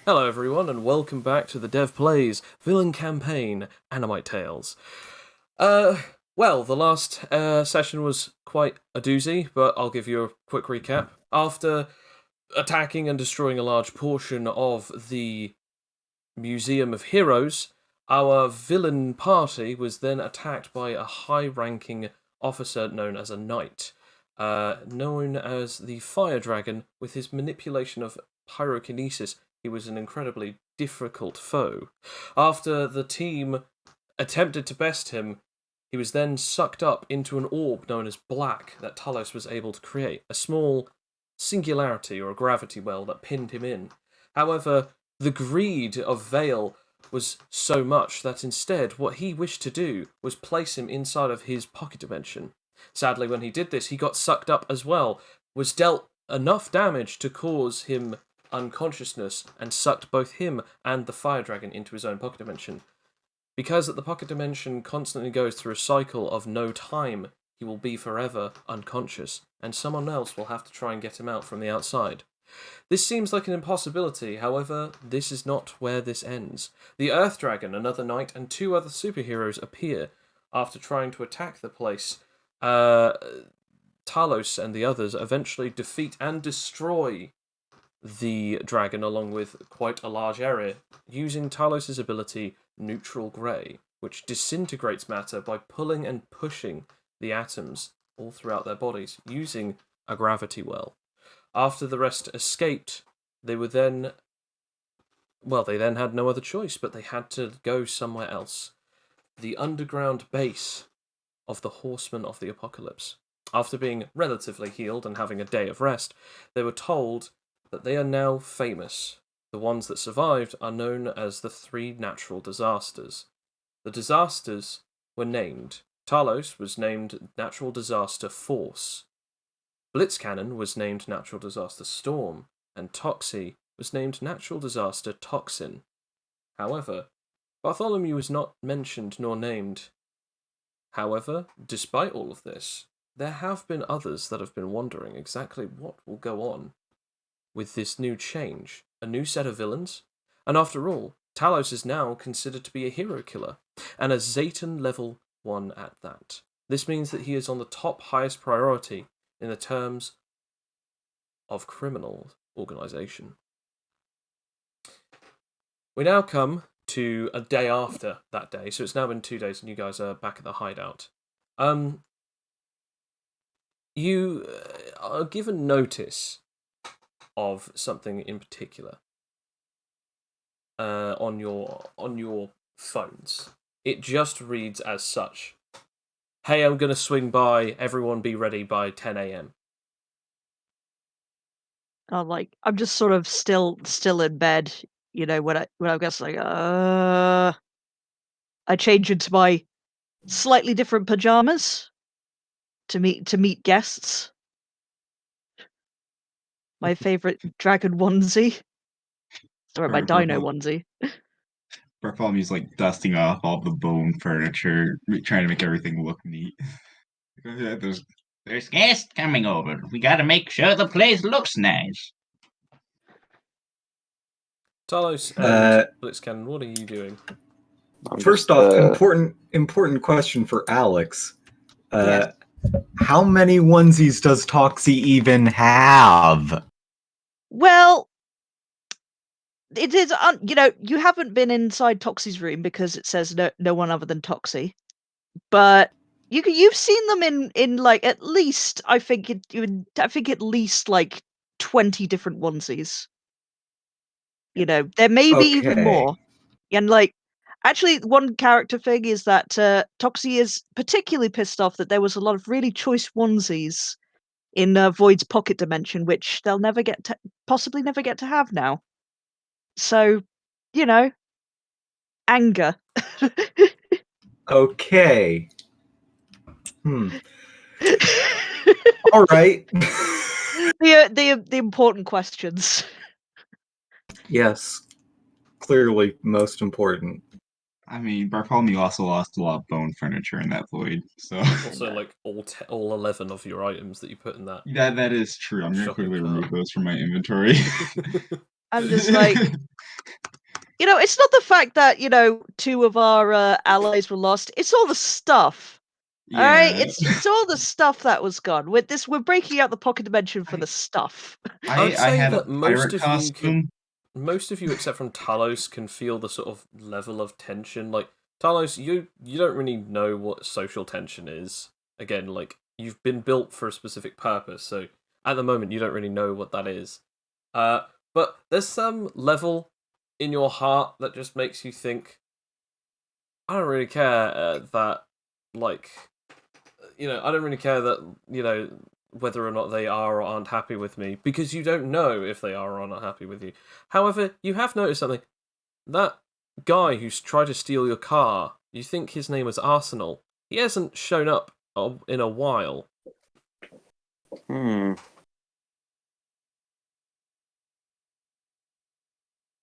Hello everyone and welcome back to the Dev Plays Villain Campaign Animite Tales. The last session was quite a doozy, but I'll give you a quick recap. After attacking and destroying a large portion of the Museum of Heroes, our villain party was then attacked by a high-ranking officer known as a knight, known as the Fire Dragon. With his manipulation of pyrokinesis, he was an incredibly difficult foe. After the team attempted to best him, he was then sucked up into an orb known as Black that Talos was able to create, a small singularity or a gravity well that pinned him in. However, the greed of Vale was so much that instead what he wished to do was place him inside of his pocket dimension. Sadly, when he did this, he got sucked up as well, was dealt enough damage to cause him unconsciousness, and sucked both him and the Fire Dragon into his own pocket dimension. Because the pocket dimension constantly goes through a cycle of no time, he will be forever unconscious, and someone else will have to try and get him out from the outside. This seems like an impossibility, however, this is not where this ends. The Earth Dragon, another knight, and two other superheroes appear after trying to attack the place. Talos and the others eventually defeat and destroy the dragon along with quite a large area, using Talos' ability Neutral Grey, which disintegrates matter by pulling and pushing the atoms all throughout their bodies, using a gravity well. After the rest escaped, they then had no other choice, but they had to go somewhere else. The underground base of the Horsemen of the Apocalypse. After being relatively healed and having a day of rest, they were told that they are now famous. The ones that survived are known as the three natural disasters. The disasters were named. Talos was named Natural Disaster Force. Blitzcannon was named Natural Disaster Storm, and Toxie was named Natural Disaster Toxin. However, Bartholomew was not mentioned nor named. However, despite all of this, there have been others that have been wondering exactly what will go on with this new change, a new set of villains. And after all, Talos is now considered to be a hero killer, and a Zayton level 1 at that. This means that he is on the top highest priority in the terms of criminal organization. We now come to a day after that day, so it's now been 2 days and you guys are back at the hideout. You are given notice of something in particular on your phones. It just reads as such: "Hey, I'm gonna swing by. Everyone, be ready by 10 a.m." I'm just sort of still in bed, when I guess I change into my slightly different pajamas to meet guests. My favorite dragon onesie. Sorry, my dino onesie. Bartholomew's like dusting off all the bone furniture, trying to make everything look neat. There's guests coming over. We gotta make sure the place looks nice. Talos and Blitzcannon, what are you doing? First off, important question for Alex. Yes. How many onesies does Toxie even have? Well, it is, you haven't been inside Toxie's room because it says no one other than Toxie, but you've seen them in like at least I think at least like 20 different onesies. There may be even more. And actually, one character thing is that Toxie is particularly pissed off that there was a lot of really choice onesies in Void's pocket dimension, which they'll possibly never get to have now. So, anger. Okay. All right. The important questions. Yes. Clearly most important. I mean, Bartholomew also lost a lot of bone furniture in that void, so... Also, like, all 11 of your items that you put in that. Yeah, that is true. I'm gonna shopping quickly cart. remove those from my inventory. I'm just like, It's not the fact that, two of our allies were lost. It's all the stuff. All right, Yeah, it's all the stuff that was gone. We're breaking out the pocket dimension for the stuff. I'd I say had a that most pirate of you costume. most of you except from Talos can feel the sort of level of tension. Like Talos, you don't really know what social tension is. Again, like you've been built for a specific purpose, so at the moment you don't really know what that is. But there's some level in your heart that just makes you think, I don't really care that, like, I don't really care that, whether or not they are or aren't happy with me, because you don't know if they are or are not happy with you. However, you have noticed something. That guy who's tried to steal your car, you think his name was Arsenal. He hasn't shown up in a while.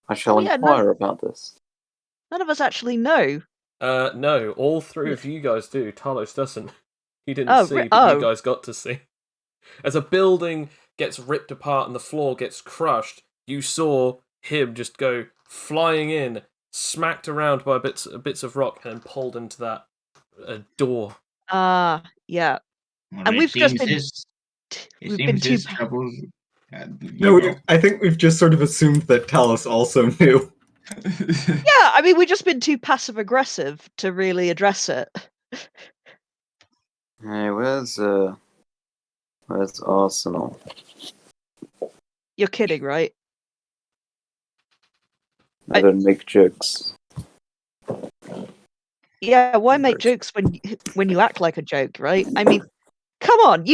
I shall Oh, yeah, inquire about this. None of us actually know. No, all three of you guys do. Talos doesn't. He didn't Oh, see, but you guys got to see. As a building gets ripped apart and the floor gets crushed, you saw him just go flying in, smacked around by bits of rock, and then pulled into that door. Yeah. Well, And it we've just seems been his we've been too troubles. No, I think we've just sort of assumed that Talos also knew. Yeah, I mean, we've just been too passive aggressive to really address it. Hey, where's Arsenal? You're kidding, right? I don't make jokes. Yeah, why make jokes when you act like a joke, right? I mean, come on,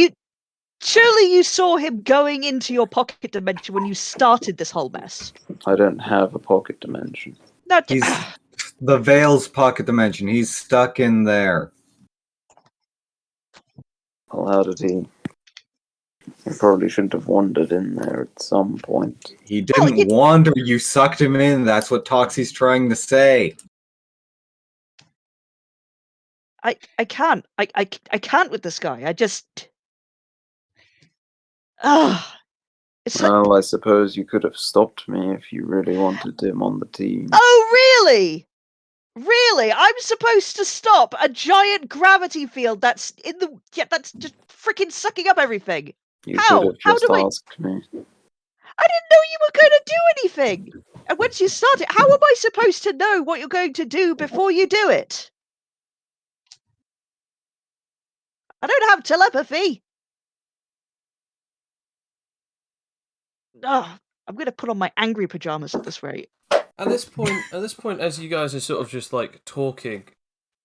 surely you saw him going into your pocket dimension when you started this whole mess. I don't have a pocket dimension. No, He's the Veil's pocket dimension. He's stuck in there. Well, how did he? He probably shouldn't have wandered in there at some point. He didn't wander, you sucked him in. That's what Toxie's trying to say. I can't. I can't with this guy. I just. Well, I suppose you could have stopped me if you really wanted him on the team. Oh, really? Really? I'm supposed to stop a giant gravity field that's that's just freaking sucking up everything. You How? should have How just do I? asked me. I didn't know you were going to do anything. And once you start it, how am I supposed to know what you're going to do before you do it? I don't have telepathy. Oh, I'm going to put on my angry pajamas at this rate. At this point, as you guys are sort of just like talking,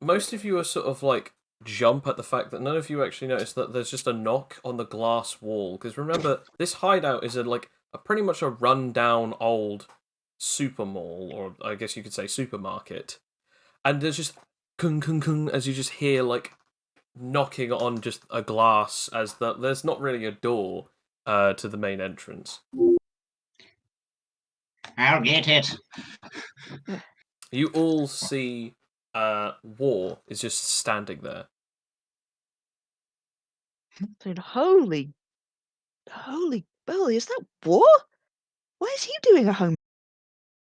most of you are sort of like jump at the fact that none of you actually notice that there's just a knock on the glass wall. Because remember, this hideout is a pretty much a run-down old super mall, or I guess you could say supermarket. And there's just kung kung kung as you just hear like knocking on just a glass there's not really a door to the main entrance. I'll get it. You all see War is just standing there. Holy, is that War? Why is he doing a home